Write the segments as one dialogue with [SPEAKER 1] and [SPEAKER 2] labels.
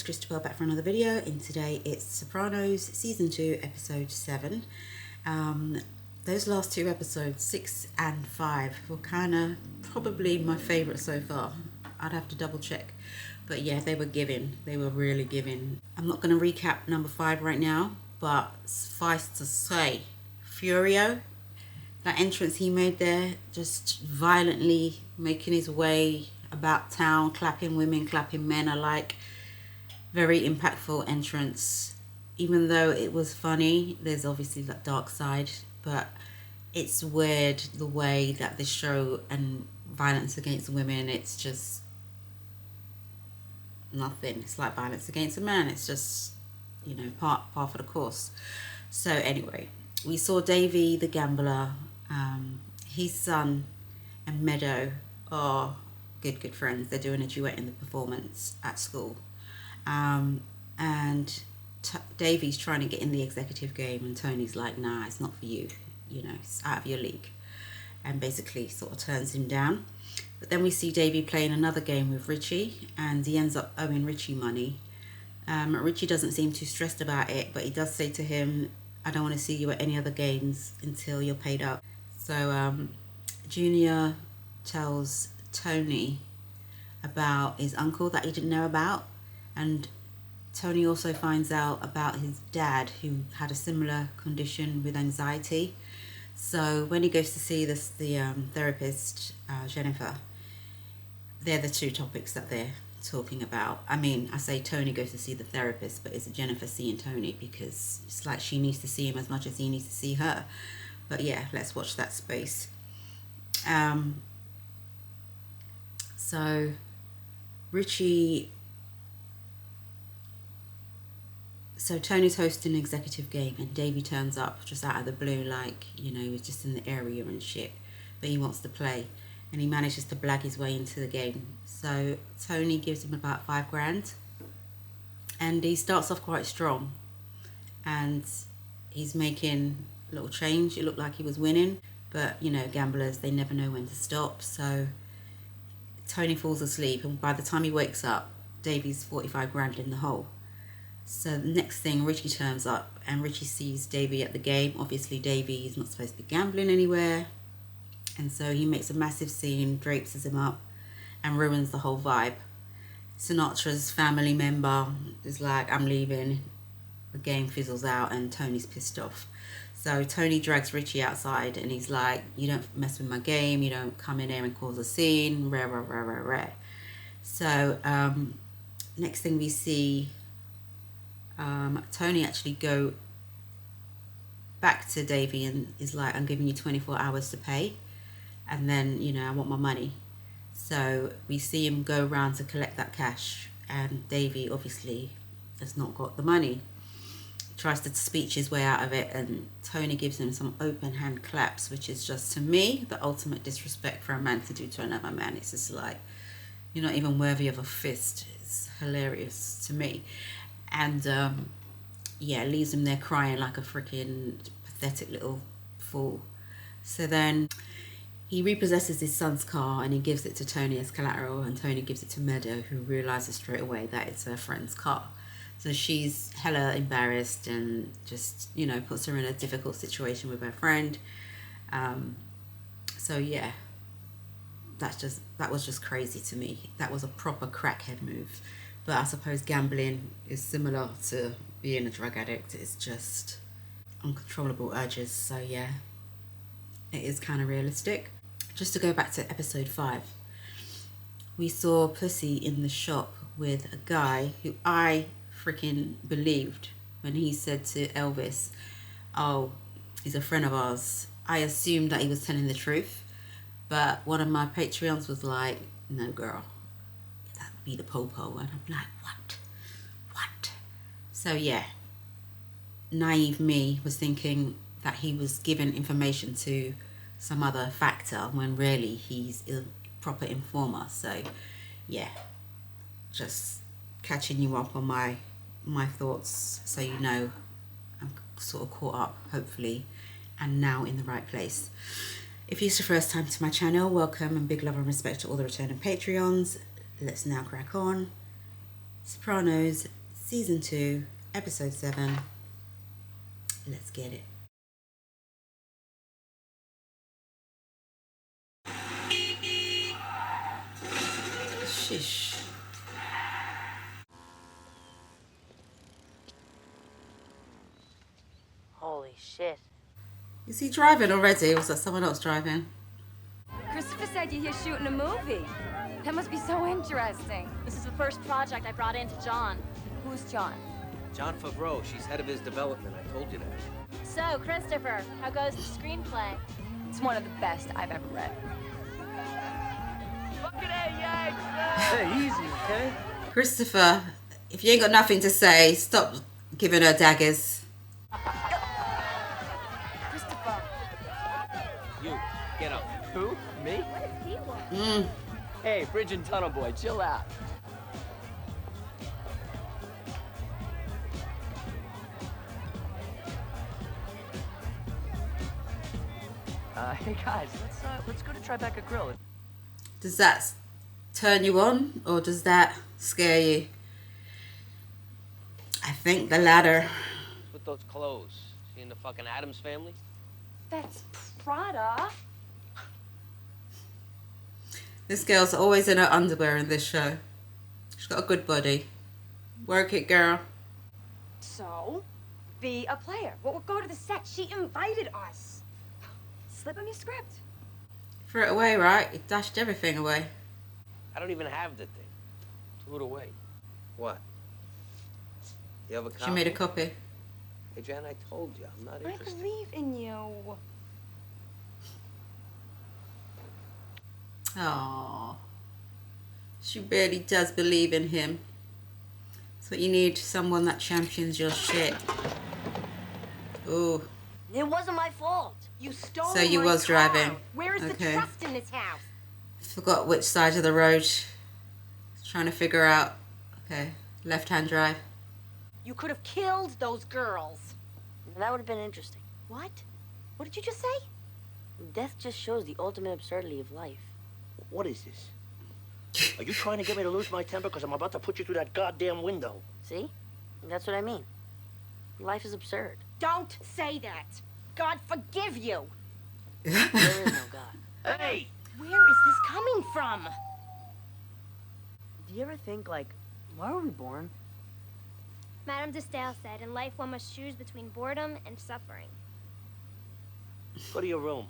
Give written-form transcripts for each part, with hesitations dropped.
[SPEAKER 1] Christabel back for another video, and today it's Sopranos Season 2 Episode 7. Those last two episodes, 6 and 5, were kind of probably my favourite so far. I'd have to double check. But yeah, they were giving. They were really giving. I'm not going to recap number 5 right now, but suffice to say, Furio, that entrance he made there, just violently making his way about town, clapping women, clapping men alike. Very impactful entrance. Even though it was funny, there's obviously that dark side, but it's weird the way that this show and violence against women, it's just nothing. It's like violence against a man. It's just, you know, part of the course. So anyway, we saw Davy the gambler, his son and Meadow are good friends. They're doing a duet in the performance at school, and Davy's trying to get in the executive game, and Tony's like, nah, it's not for you, you know, it's out of your league, and basically sort of turns him down. But then we see Davy playing another game with Richie, and he ends up owing Richie money. Richie doesn't seem too stressed about it, but he does say to him, I don't want to see you at any other games until you're paid up. So Junior tells Tony about his uncle that he didn't know about, and Tony also finds out about his dad, who had a similar condition with anxiety. So when he goes to see the therapist, Jennifer, they're the two topics that they're talking about. I mean, I say Tony goes to see the therapist, but it's Jennifer seeing Tony because it's like she needs to see him as much as he needs to see her. But yeah, let's watch that space. So Richie, so Tony's hosting an executive game, and Davey turns up just out of the blue, like, you know, he was just in the area and shit, but he wants to play, and he manages to blag his way into the game. So Tony gives him about $5,000, and he starts off quite strong, and he's making a little change. It looked like he was winning, but you know, gamblers, they never know when to stop. So Tony falls asleep, and by the time he wakes up, Davey's $45,000 in the hole. So the next thing, Richie turns up, and Richie sees Davey at the game. Obviously Davey is not supposed to be gambling anywhere, and so he makes a massive scene, drapes him up, and ruins the whole vibe. Sinatra's family member is like, I'm leaving. The game fizzles out, and Tony's pissed off. So Tony drags Richie outside, and he's like, you don't mess with my game, you don't come in here and cause a scene, rare. So next thing we see, Tony actually go back to Davey and is like, I'm giving you 24 hours to pay, and then, you know, I want my money. So we see him go around to collect that cash, and Davey obviously has not got the money. Tries to speech his way out of it, and Tony gives him some open hand claps, which is just, to me, the ultimate disrespect for a man to do to another man. It's just like, you're not even worthy of a fist. It's hilarious to me. And yeah, leaves him there crying like a freaking pathetic little fool. So then he repossesses his son's car, and he gives it to Tony as collateral, and Tony gives it to Meadow, who realizes straight away that it's her friend's car. So she's hella embarrassed and just, you know, puts her in a difficult situation with her friend. So yeah, that was just crazy to me. That was a proper crackhead move. But I suppose gambling is similar to being a drug addict. It's just uncontrollable urges. So yeah, it is kind of realistic. Just to go back to episode 5, we saw Pussy in the shop with a guy who I freaking believed when he said to Elvis, oh, he's a friend of ours. I assumed that he was telling the truth, but one of my Patreons was like, no girl, that would be the popo. And I'm like, what? So yeah, naive me was thinking that he was giving information to some other factor, when really he's a proper informer. So yeah, just catching you up on my thoughts, so you know I'm sort of caught up, hopefully, and now in the right place. If it's your first time to my channel, welcome, and big love and respect to all the returning Patreons. Let's now crack on. Sopranos, Season 2, Episode 7. Let's get it. Shish.
[SPEAKER 2] Holy shit.
[SPEAKER 1] Is he driving already, or was that someone else driving?
[SPEAKER 3] Christopher said you're here shooting a movie. That must be so interesting.
[SPEAKER 2] This is the first project I brought in to John.
[SPEAKER 3] Who's John?
[SPEAKER 4] John Favreau, she's head of his development. I told you that.
[SPEAKER 2] So, Christopher, how goes the screenplay?
[SPEAKER 3] It's one of the best I've ever read.
[SPEAKER 4] Hey, easy, okay?
[SPEAKER 1] Christopher, if you ain't got nothing to say, stop giving her daggers.
[SPEAKER 3] Christopher.
[SPEAKER 4] You, get up.
[SPEAKER 5] Who? Me?
[SPEAKER 2] What does he want?
[SPEAKER 5] Hey, Bridge and Tunnel Boy, chill out. Hey guys, let's go to Tribeca Grill.
[SPEAKER 1] Does that turn you on, or does that scare you? I think the latter.
[SPEAKER 4] With those clothes. See in the fucking Addams Family?
[SPEAKER 3] That's Prada.
[SPEAKER 1] This girl's always in her underwear in this show. She's got a good body. Work it, girl.
[SPEAKER 3] So, be a player. We'll go to the set. She invited us. Slip him your script.
[SPEAKER 1] Threw it away, right? You dashed everything away.
[SPEAKER 4] I don't even have the thing. Threw it away. What? You have a copy?
[SPEAKER 1] She made a copy.
[SPEAKER 4] Hey, Jan, I told you, I'm not
[SPEAKER 3] I
[SPEAKER 4] interested.
[SPEAKER 3] believe in you.
[SPEAKER 1] Aww. She really does believe in him. So you need someone that champions your shit. Ooh.
[SPEAKER 2] It wasn't my fault.
[SPEAKER 3] You stole
[SPEAKER 1] So you
[SPEAKER 3] my
[SPEAKER 1] was
[SPEAKER 3] car.
[SPEAKER 1] driving.
[SPEAKER 3] Where is the
[SPEAKER 1] Okay.
[SPEAKER 3] trust in this house?
[SPEAKER 1] Forgot which side of the road. Trying to figure out. Okay. Left-hand drive.
[SPEAKER 3] You could have killed those girls.
[SPEAKER 2] That would have been interesting.
[SPEAKER 3] What? What did you just say?
[SPEAKER 2] Death just shows the ultimate absurdity of life.
[SPEAKER 6] What is this? Are you trying to get me to lose my temper because I'm about to put you through that goddamn window?
[SPEAKER 2] See? That's what I mean. Life is absurd.
[SPEAKER 3] Don't say that. God forgive you.
[SPEAKER 2] There is no God.
[SPEAKER 6] Hey!
[SPEAKER 3] Where is this coming from?
[SPEAKER 2] Do you ever think, like, why were we born?
[SPEAKER 7] Madame de Stael said, in life one must choose between boredom and suffering.
[SPEAKER 6] Go to your room.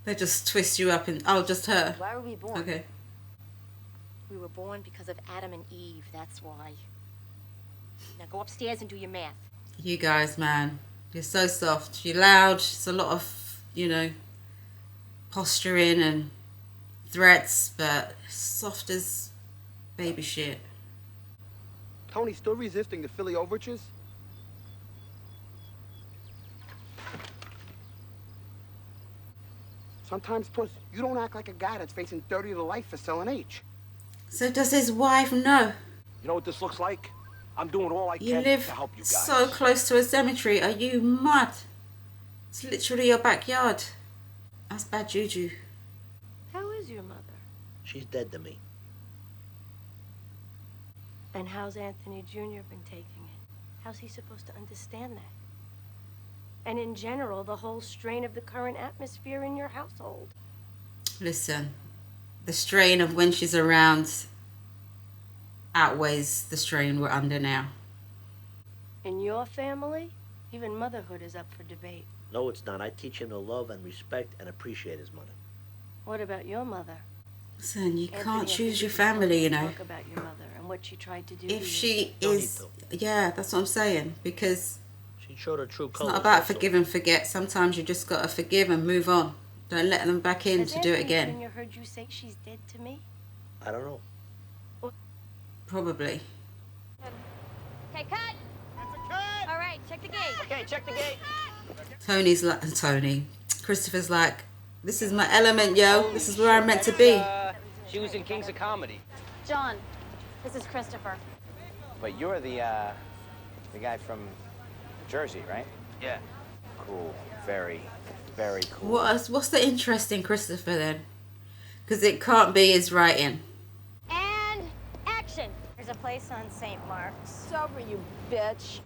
[SPEAKER 1] They just twist you up in... Oh, just her.
[SPEAKER 2] Why were we born?
[SPEAKER 1] Okay.
[SPEAKER 3] We were born because of Adam and Eve, that's why. Now go upstairs and do your math.
[SPEAKER 1] You guys, man. You're so soft. You're loud. It's a lot of, posturing and threats, but soft as baby shit.
[SPEAKER 8] Tony still resisting the Philly overtures? Sometimes, Puss, you don't act like a guy that's facing 30 to life for selling H.
[SPEAKER 1] So does his wife know?
[SPEAKER 6] You know what this looks like? I'm doing all I
[SPEAKER 1] You
[SPEAKER 6] can
[SPEAKER 1] live
[SPEAKER 6] to help you guys.
[SPEAKER 1] so close to a cemetery. Are you mad? It's literally your backyard. That's bad juju.
[SPEAKER 2] How is your mother?
[SPEAKER 6] She's dead to me.
[SPEAKER 2] And how's Anthony Jr. been taking it? How's he supposed to understand that? And in general, the whole strain of the current atmosphere in your household.
[SPEAKER 1] Listen, the strain of when she's around outweighs the strain we're under now.
[SPEAKER 2] In your family, even motherhood is up for debate.
[SPEAKER 6] No, it's not. I teach him to love and respect and appreciate his mother.
[SPEAKER 2] What about your mother?
[SPEAKER 1] Listen, you
[SPEAKER 2] Anthony,
[SPEAKER 1] can't
[SPEAKER 2] I
[SPEAKER 1] choose
[SPEAKER 2] think
[SPEAKER 1] your
[SPEAKER 2] should
[SPEAKER 1] family, you know.
[SPEAKER 2] Talk about your mother and what she tried to do to
[SPEAKER 1] If
[SPEAKER 2] you.
[SPEAKER 1] she
[SPEAKER 6] Don't
[SPEAKER 1] is...
[SPEAKER 6] need
[SPEAKER 1] Yeah, that's what I'm saying. Because
[SPEAKER 6] She showed her true
[SPEAKER 1] it's
[SPEAKER 6] colors.
[SPEAKER 1] not about
[SPEAKER 6] also.
[SPEAKER 1] forgive and forget. Sometimes you just got to forgive and move on. Don't let them back in
[SPEAKER 2] Has
[SPEAKER 1] to do it
[SPEAKER 2] Anthony
[SPEAKER 1] again.
[SPEAKER 2] Jr. heard you say she's dead to me?
[SPEAKER 6] I don't know.
[SPEAKER 1] Probably.
[SPEAKER 7] Okay, cut! That's a cut! All right, check the gate.
[SPEAKER 5] Okay, check the gate.
[SPEAKER 1] Tony's like... Tony. Christopher's like, this is my element, yo. This is where I'm meant to be.
[SPEAKER 5] She was in Kings of Comedy.
[SPEAKER 2] John, this is Christopher.
[SPEAKER 9] But you're the guy from Jersey, right?
[SPEAKER 5] Yeah.
[SPEAKER 9] Cool. Very, very cool.
[SPEAKER 1] What's the interest in Christopher then? Because it can't be his writing.
[SPEAKER 7] And
[SPEAKER 2] There's a place on St. Mark's.
[SPEAKER 3] It's over, you bitch.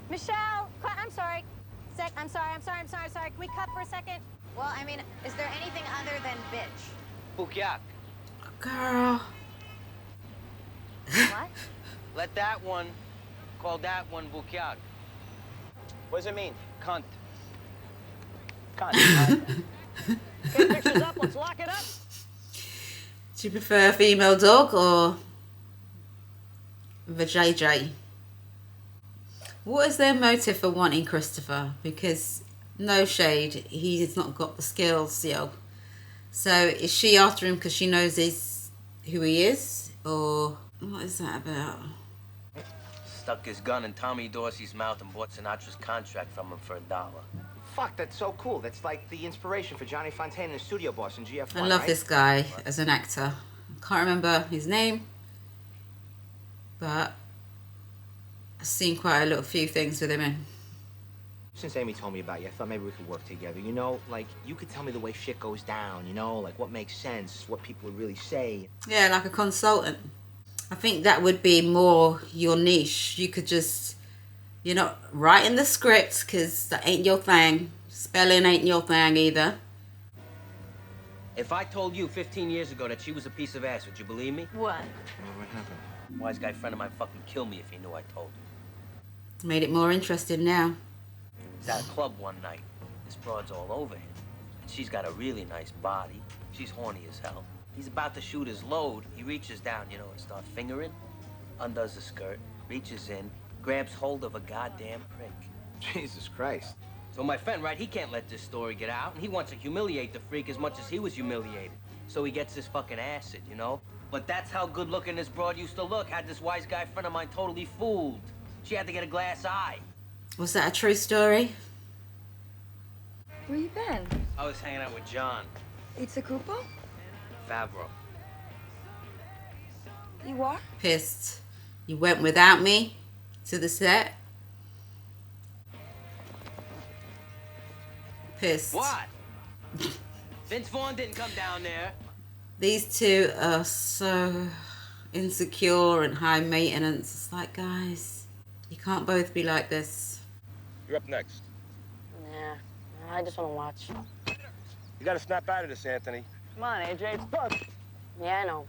[SPEAKER 2] Michelle, I'm sorry. I'm sorry. Can we cut for a second?
[SPEAKER 10] Well, I mean, is there anything other than bitch?
[SPEAKER 4] Bukyak.
[SPEAKER 1] Girl.
[SPEAKER 2] What?
[SPEAKER 4] Let that one call that one Bukyak.
[SPEAKER 9] What does it mean?
[SPEAKER 4] Cunt.
[SPEAKER 9] Cunt.
[SPEAKER 5] Get pictures up, let's lock it up.
[SPEAKER 1] Do you prefer a female dog or the JJ? What is their motive for wanting Christopher? Because no shade, he's not got the skills, yo. So is she after him because she knows who he is, or what is that about?
[SPEAKER 4] Stuck his gun in Tommy Dorsey's mouth and bought Sinatra's contract from him for $1.
[SPEAKER 9] Fuck, that's so cool. That's like the inspiration for Johnny Fontane and the studio boss in GF1,
[SPEAKER 1] I love
[SPEAKER 9] right?
[SPEAKER 1] this guy as an actor. Can't remember his name, but I've seen quite a little few things with him in.
[SPEAKER 9] Since Amy told me about you, I thought maybe we could work together. You know, like, you could tell me the way shit goes down, you know? Like, what makes sense, what people would really say.
[SPEAKER 1] Yeah, like a consultant. I think that would be more your niche. You could just, you're not writing the script because that ain't your thing. Spelling ain't your thing either.
[SPEAKER 4] If I told you 15 years ago that she was a piece of ass, would you believe me?
[SPEAKER 2] What?
[SPEAKER 9] What happened?
[SPEAKER 4] Wise guy friend of mine fucking kill me if he knew I told you.
[SPEAKER 1] Made it more interesting now.
[SPEAKER 4] He's at a club one night. This broad's all over him. And she's got a really nice body. She's horny as hell. He's about to shoot his load. He reaches down, you know, and starts fingering. Undoes the skirt, reaches in, grabs hold of a goddamn prick.
[SPEAKER 9] Jesus Christ.
[SPEAKER 4] So my friend, right, he can't let this story get out, and he wants to humiliate the freak as much as he was humiliated. So he gets this fucking acid, you know? But that's how good looking this broad used to look. Had this wise guy friend of mine totally fooled. She had to get a glass eye.
[SPEAKER 1] Was that a true story?
[SPEAKER 3] Where you been?
[SPEAKER 4] I was hanging out with John
[SPEAKER 3] It's a Cupo?
[SPEAKER 4] Favreau.
[SPEAKER 3] You are?
[SPEAKER 1] Pissed. You went without me to the set? Pissed.
[SPEAKER 4] What? Vince Vaughn didn't come down there.
[SPEAKER 1] These two are so insecure and high maintenance. It's like, guys, you can't both be like this.
[SPEAKER 6] You're up next.
[SPEAKER 5] Nah, I just want to watch.
[SPEAKER 6] You gotta snap out of this, Anthony.
[SPEAKER 5] Come on, AJ, it's fun. Yeah, I know.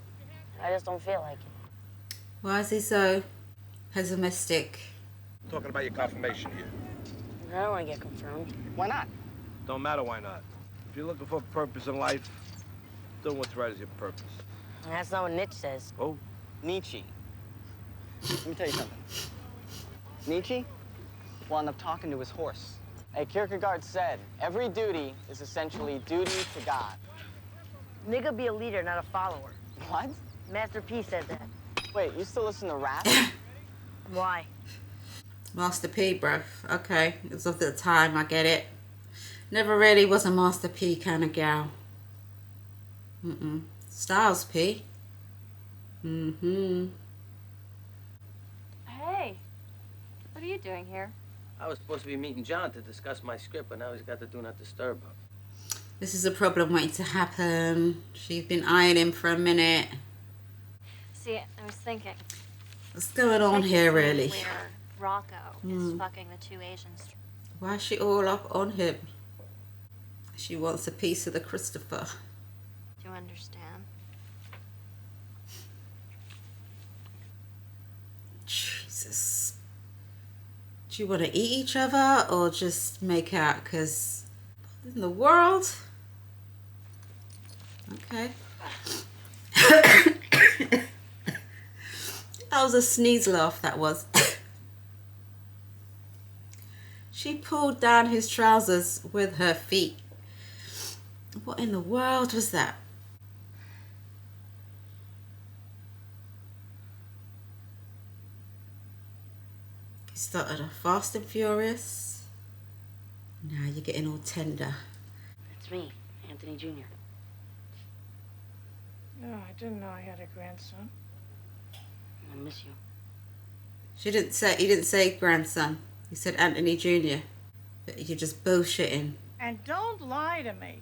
[SPEAKER 5] I just don't feel like it.
[SPEAKER 1] Why is he so pessimistic?
[SPEAKER 6] Talking about your confirmation here.
[SPEAKER 5] I don't want to get confirmed. Why not?
[SPEAKER 6] Don't matter why not. If you're looking for a purpose in life, doing what's right is your purpose.
[SPEAKER 5] That's not what Nietzsche says.
[SPEAKER 6] Oh?
[SPEAKER 11] Nietzsche. Let me tell you something. Nietzsche wound up talking to his horse. Hey, Kierkegaard said, every duty is essentially duty to God.
[SPEAKER 5] Nigga be a leader, not a follower.
[SPEAKER 11] What?
[SPEAKER 5] Master P said that.
[SPEAKER 11] Wait, you still listen to rap?
[SPEAKER 5] Why?
[SPEAKER 1] Master P, bro. Okay, it's of the time, I get it. Never really was a Master P kind of gal. Styles P.
[SPEAKER 2] Hey, what are you doing here?
[SPEAKER 4] I was supposed to be meeting John to discuss my script, but now he's got the do not disturb up.
[SPEAKER 1] This is a problem waiting to happen. She's been eyeing him for a minute.
[SPEAKER 2] See, I was thinking.
[SPEAKER 1] What's going on here, really?
[SPEAKER 2] Where Rocco is fucking the two Asians.
[SPEAKER 1] Why is she all up on him? She wants a piece of the Christopher.
[SPEAKER 2] Do you understand?
[SPEAKER 1] Jesus. Do you want to eat each other or just make out? Because what in the world? Okay. That was a sneeze laugh, that was. She pulled down his trousers with her feet. What in the world was that? You started off fast and furious. Now you're getting all tender.
[SPEAKER 5] It's me, Anthony Jr.
[SPEAKER 12] No, I didn't know I had a grandson.
[SPEAKER 5] I miss you.
[SPEAKER 1] He didn't say grandson. He said Anthony Jr. But you're just bullshitting.
[SPEAKER 12] And don't lie to me.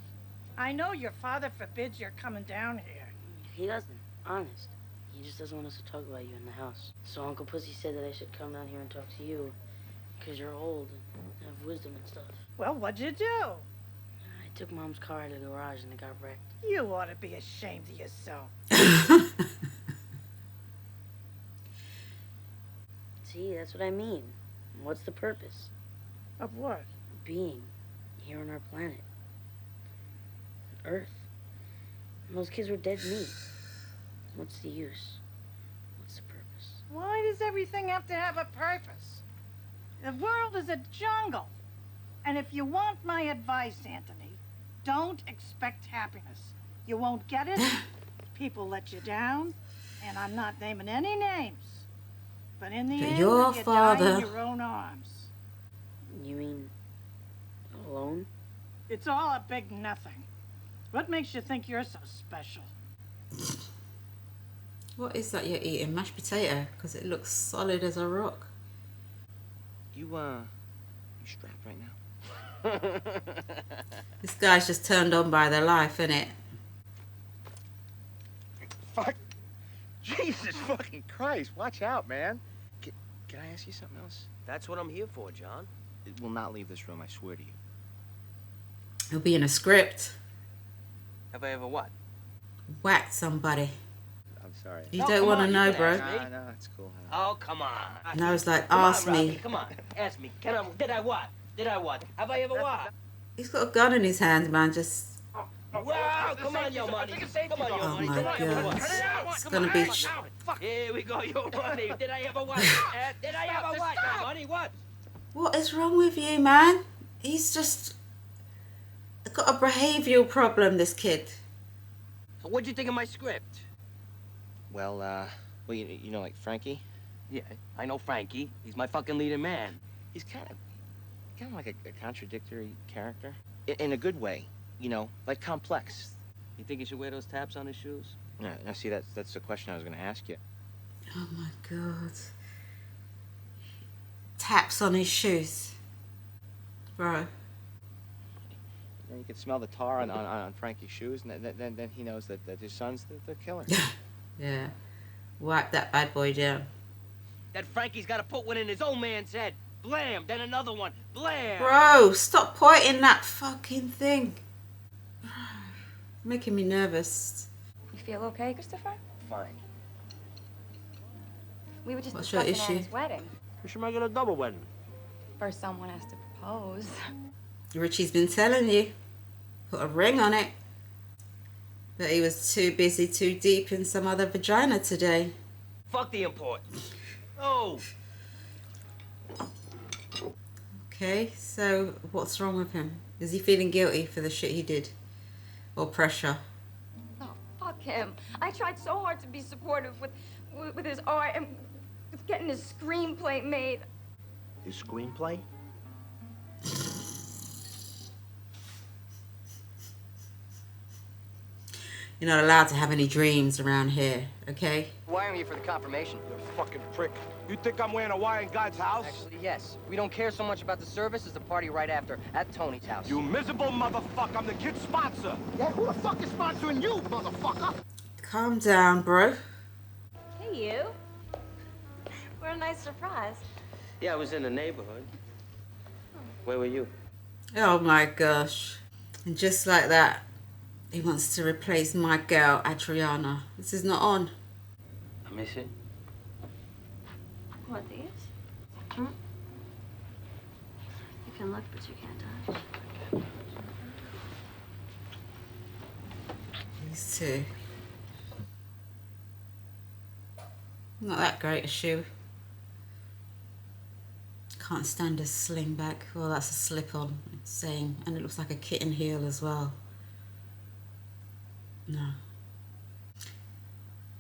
[SPEAKER 12] I know your father forbids your coming down here.
[SPEAKER 5] He doesn't. Honest. He just doesn't want us to talk about you in the house. So Uncle Pussy said that I should come down here and talk to you, because you're old and have wisdom and stuff.
[SPEAKER 12] Well, what'd you do?
[SPEAKER 5] I took Mom's car to the garage and it got wrecked.
[SPEAKER 12] You ought to be ashamed of yourself.
[SPEAKER 5] See, that's what I mean. What's the purpose?
[SPEAKER 12] Of what?
[SPEAKER 5] Being here on our planet. Earth. And those kids were dead meat. What's the use? What's the purpose?
[SPEAKER 12] Why does everything have to have a purpose? The world is a jungle. And if you want my advice, Anthony, don't expect happiness. You won't get it. People let you down. And I'm not naming any names. But in the end,
[SPEAKER 1] your
[SPEAKER 12] you
[SPEAKER 1] father.
[SPEAKER 12] die in your own arms.
[SPEAKER 5] You mean alone?
[SPEAKER 12] It's all a big nothing. What makes you think you're so special?
[SPEAKER 1] What is that you're eating? Mashed potato? Because it looks solid as a rock.
[SPEAKER 9] You strapped right now?
[SPEAKER 1] This guy's just turned on by their life, innit?
[SPEAKER 9] Fuck. Jesus fucking Christ. Watch out, man. Can I ask you something else?
[SPEAKER 4] That's what I'm here for, John.
[SPEAKER 9] It will not leave this room, I swear to you.
[SPEAKER 1] It'll be in a script.
[SPEAKER 4] Have I ever what?
[SPEAKER 1] Whacked somebody.
[SPEAKER 9] I'm sorry.
[SPEAKER 1] You don't want to know, bro.
[SPEAKER 9] No, it's cool.
[SPEAKER 4] Oh, come on.
[SPEAKER 1] And I was like,
[SPEAKER 4] Come on,
[SPEAKER 1] ask
[SPEAKER 4] Rocky,
[SPEAKER 1] me.
[SPEAKER 4] Come on, ask me. Did I what? Did I what? Have I ever what?
[SPEAKER 1] He's got a gun in his hand, man. Just.
[SPEAKER 4] Wow, come on, yo, money. Come on, yo,
[SPEAKER 1] Oh
[SPEAKER 4] money.
[SPEAKER 1] my
[SPEAKER 4] Did I ever
[SPEAKER 1] God.
[SPEAKER 4] what?
[SPEAKER 1] It's gonna be.
[SPEAKER 4] Here we go, yo, money. Did I ever what? Did I ever what, yo, money? What?
[SPEAKER 1] What is wrong with you, man? He's just got a behavioural problem, this kid.
[SPEAKER 4] So what'd you think of my script?
[SPEAKER 9] Well, you know, like Frankie?
[SPEAKER 4] Yeah, I know Frankie. He's my fucking leading man.
[SPEAKER 9] He's kind of like a contradictory character. In a good way, you know, like complex.
[SPEAKER 4] You think he should wear those taps on his shoes?
[SPEAKER 9] Yeah, now see, that's the question I was going to ask you.
[SPEAKER 1] Oh my God. Taps on his shoes. Bro.
[SPEAKER 9] You can smell the tar on Frankie's shoes, and then he knows that his son's the killer.
[SPEAKER 1] Yeah. Wipe that bad boy down.
[SPEAKER 4] That Frankie's got to put one in his own man's head. Blam! Then another one. Blam!
[SPEAKER 1] Bro, stop pointing that fucking thing. Bro, making me nervous.
[SPEAKER 3] You feel okay, Christopher?
[SPEAKER 4] Fine.
[SPEAKER 3] We were just
[SPEAKER 1] What's your
[SPEAKER 3] discussing
[SPEAKER 1] issue?
[SPEAKER 3] Anne's wedding.
[SPEAKER 6] We should make it a double wedding.
[SPEAKER 3] First, someone has to propose.
[SPEAKER 1] Richie's been telling you. Put a ring on it. But he was too busy, too deep in some other vagina today.
[SPEAKER 4] Fuck the importance. Oh!
[SPEAKER 1] Okay, so what's wrong with him? Is he feeling guilty for the shit he did? Or pressure?
[SPEAKER 3] Oh, fuck him. I tried so hard to be supportive with his art and with getting his screenplay made.
[SPEAKER 6] His screenplay?
[SPEAKER 1] You're not allowed to have any dreams around here, okay?
[SPEAKER 11] Wiring you for the confirmation.
[SPEAKER 6] You fucking prick. You think I'm wearing a wire in God's house?
[SPEAKER 11] Actually, yes. We don't care so much about the service as the party right after at Tony's house.
[SPEAKER 6] You miserable motherfucker. I'm the kid's sponsor.
[SPEAKER 8] Yeah, who the fuck is sponsoring you, motherfucker?
[SPEAKER 1] Calm down, bro.
[SPEAKER 2] Hey, you. What a nice surprise.
[SPEAKER 4] Yeah, I was in the neighborhood. Where were you?
[SPEAKER 1] Oh my gosh. And just like that, he wants to replace my girl, Adriana. This is not on.
[SPEAKER 4] I miss it.
[SPEAKER 2] What, these? Hmm? You can look, but you can't touch.
[SPEAKER 1] These two. Not that great a shoe. Can't stand a sling back. Well, that's a slip on, it's saying. And it looks like a kitten heel as well. No.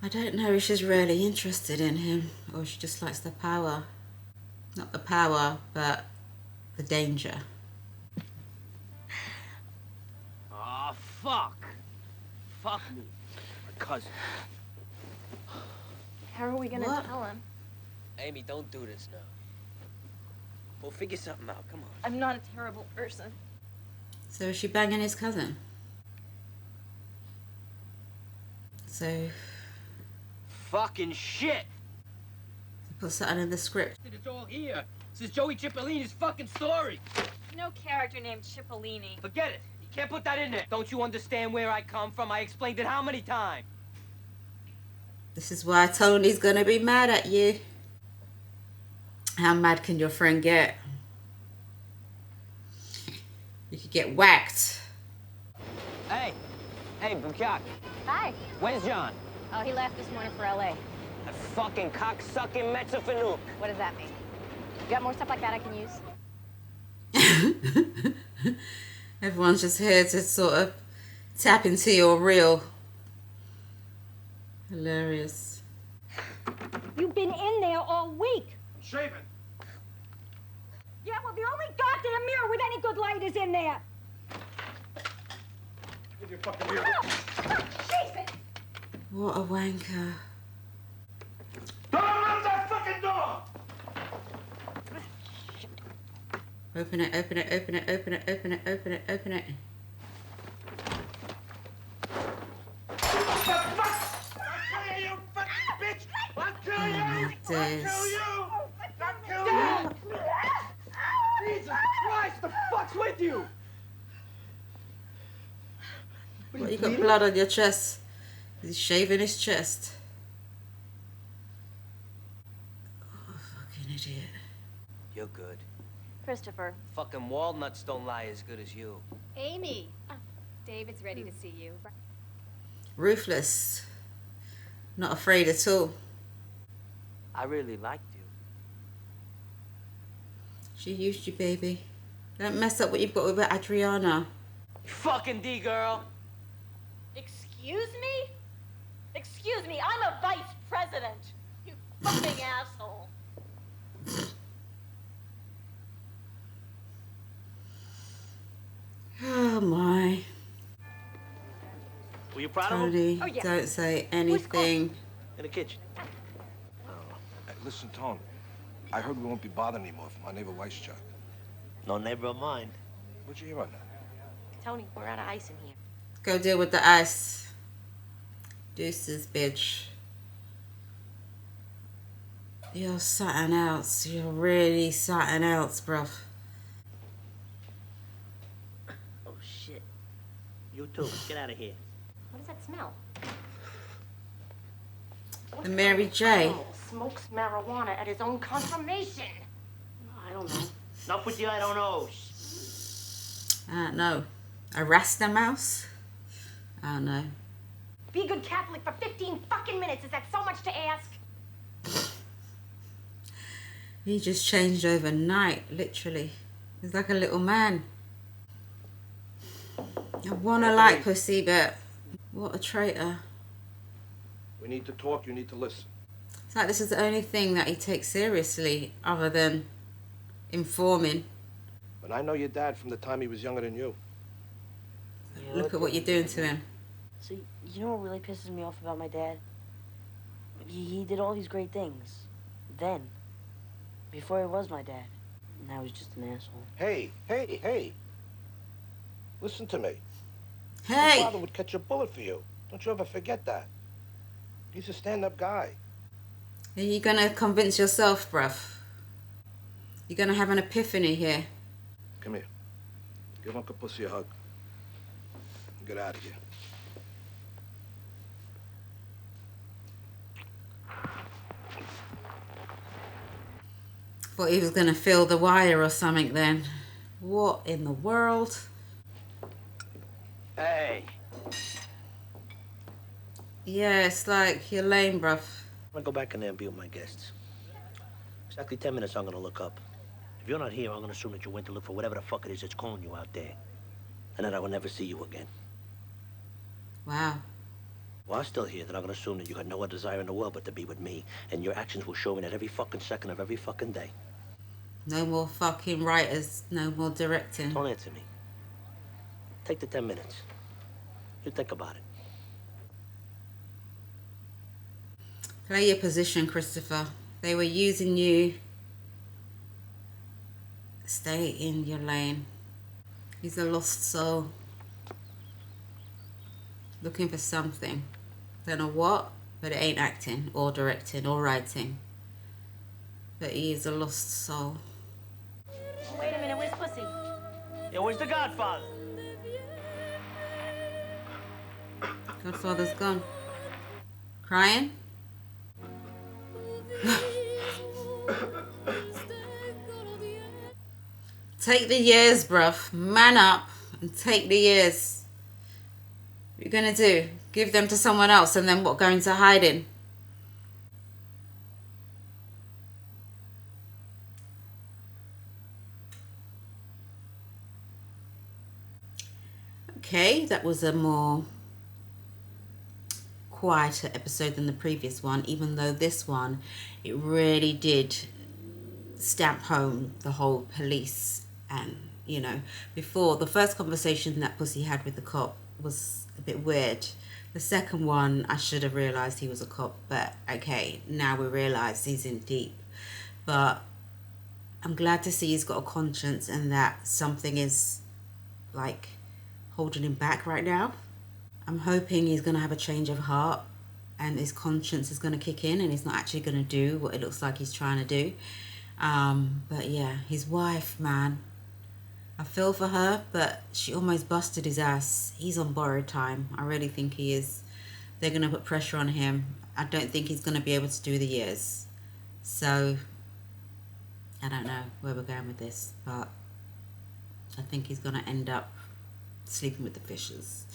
[SPEAKER 1] I don't know if she's really interested in him or she just likes the power. Not the power, but the danger.
[SPEAKER 4] Oh, fuck. Fuck me. My cousin.
[SPEAKER 2] How are we gonna
[SPEAKER 1] What?
[SPEAKER 2] tell him?
[SPEAKER 4] Amy, don't do this now. We'll figure something out. Come on.
[SPEAKER 2] I'm not a terrible person.
[SPEAKER 1] So is she banging his cousin? So
[SPEAKER 4] fucking shit.
[SPEAKER 1] Put something in the script.
[SPEAKER 4] It's all here. This is Joey Cipollini's fucking story.
[SPEAKER 3] No character named Cipollini.
[SPEAKER 4] Forget it. You can't put that in there. Don't you understand where I come from? I explained it how many times?
[SPEAKER 1] This is why Tony's gonna be mad at you. How mad can your friend get? You could get whacked.
[SPEAKER 11] Hey, Bukak.
[SPEAKER 10] Hi.
[SPEAKER 11] Where's John?
[SPEAKER 10] Oh, he left this morning for LA.
[SPEAKER 11] That fucking cocksucking Metzafanook.
[SPEAKER 10] What does that mean? You got more stuff like that I can use?
[SPEAKER 1] Everyone's just here to sort of tap into your reel. Hilarious.
[SPEAKER 12] You've been in there all week.
[SPEAKER 6] Shaving.
[SPEAKER 12] Yeah, well, the only goddamn mirror with any good light is in there.
[SPEAKER 6] Give your fucking mirror.
[SPEAKER 12] Jesus!
[SPEAKER 1] What a wanker.
[SPEAKER 6] Don't open that fucking door!
[SPEAKER 1] Open it, open it, open it, open it, open it, open it, open it.
[SPEAKER 6] Jesus Christ, the fuck's with you?
[SPEAKER 1] What, you got blood on your chest? He's shaving his chest. Oh, fucking idiot.
[SPEAKER 4] You're good.
[SPEAKER 2] Christopher.
[SPEAKER 4] Fucking walnuts don't lie as good as you.
[SPEAKER 10] Amy. David's ready to see you.
[SPEAKER 1] Ruthless. Not afraid at all.
[SPEAKER 4] I really liked you.
[SPEAKER 1] She used you, baby. Don't mess up what you've got with Adriana.
[SPEAKER 4] Fucking D girl.
[SPEAKER 2] Excuse me? Excuse me, I'm a vice president. You fucking asshole.
[SPEAKER 1] Oh my.
[SPEAKER 6] Were you proud of him?
[SPEAKER 1] Tony,
[SPEAKER 2] Oh, yeah.
[SPEAKER 1] don't say anything.
[SPEAKER 6] In the kitchen.
[SPEAKER 13] Hey, listen, Tone. I heard we won't be bothered anymore from our neighbor Weischuck.
[SPEAKER 6] No neighbor of mine.
[SPEAKER 13] What'd you hear on that?
[SPEAKER 2] Tony, we're out of ice in here.
[SPEAKER 1] Go deal with the ice. Deuces, bitch. You're something else. You're really something else, bruv.
[SPEAKER 6] Oh, shit. You too. Get out of here.
[SPEAKER 2] What does that smell?
[SPEAKER 1] The Mary J.
[SPEAKER 2] Oh, smokes marijuana at his own confirmation.
[SPEAKER 5] I don't know.
[SPEAKER 6] Enough with you, I don't know.
[SPEAKER 1] I don't know. A Rasta mouse? I don't know.
[SPEAKER 2] Be a good Catholic for 15 fucking minutes. Is that so much to ask?
[SPEAKER 1] He just changed overnight, literally. He's like a little man. I wanna like pussy, but what a traitor.
[SPEAKER 13] We need to talk, you need to listen.
[SPEAKER 1] It's like this is the only thing that he takes seriously other than informing.
[SPEAKER 13] But I know your dad from the time he was younger than you.
[SPEAKER 1] Look at what you're doing to him.
[SPEAKER 5] See, you know what really pisses me off about my dad? He did all these great things. Then. Before he was my dad. Now he's just an asshole.
[SPEAKER 13] Hey. Listen to me. Your
[SPEAKER 1] Hey!
[SPEAKER 13] father would catch a bullet for you. Don't you ever forget that. He's a stand-up guy.
[SPEAKER 1] Are you gonna convince yourself, bruv? You're gonna have an epiphany here.
[SPEAKER 13] Come here. Give Uncle Pussy a hug. Get out of here.
[SPEAKER 1] Thought he was gonna feel the wire or something then. What in the world?
[SPEAKER 6] Hey.
[SPEAKER 1] Yeah, it's like you're lame, bruv.
[SPEAKER 6] I'm gonna go back in there and be with my guests. Exactly 10 minutes I'm gonna look up. If you're not here, I'm gonna assume that you went to look for whatever the fuck it is that's calling you out there. And that I will never see you again.
[SPEAKER 1] Wow.
[SPEAKER 6] While I'm still here, then I'm gonna assume that you got no other desire in the world but to be with me. And your actions will show me that every fucking second of every fucking day.
[SPEAKER 1] No more fucking writers, no more directing.
[SPEAKER 6] Don't answer me. Take the 10 minutes. You think about it.
[SPEAKER 1] Play your position, Christopher. They were using you. Stay in your lane. He's a lost soul. Looking for something. Don't know what, but it ain't acting or directing or writing. But he is a lost soul.
[SPEAKER 2] Wait a minute, where's Pussy?
[SPEAKER 6] Yeah, where's the Godfather?
[SPEAKER 1] Godfather's gone. Crying? Take the years, bruv. Man up and take the years. What you gonna do? Give them to someone else and then what, go into hiding? Okay, that was a more quieter episode than the previous one, even though this one, it really did stamp home the whole police. And you know, before, the first conversation that Pussy had with the cop was a bit weird. The second one, I should have realized he was a cop, but okay, now we realize he's in deep. But I'm glad to see he's got a conscience and that something is like holding him back right now. I'm hoping he's going to have a change of heart and his conscience is going to kick in and he's not actually going to do what it looks like he's trying to do. But yeah, his wife, man, I feel for her, but she almost busted his ass. He's on borrowed time. I really think he is. They're going to put pressure on him. I don't think he's going to be able to do the years. So I don't know where we're going with this, but I think he's going to end up sleeping with the fishes,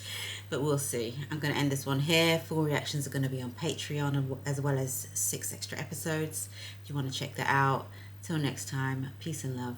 [SPEAKER 1] but we'll see. I'm going to end this one here. Full reactions are going to be on Patreon, as well as 6 extra episodes if you want to check that out. Till next time, peace and love.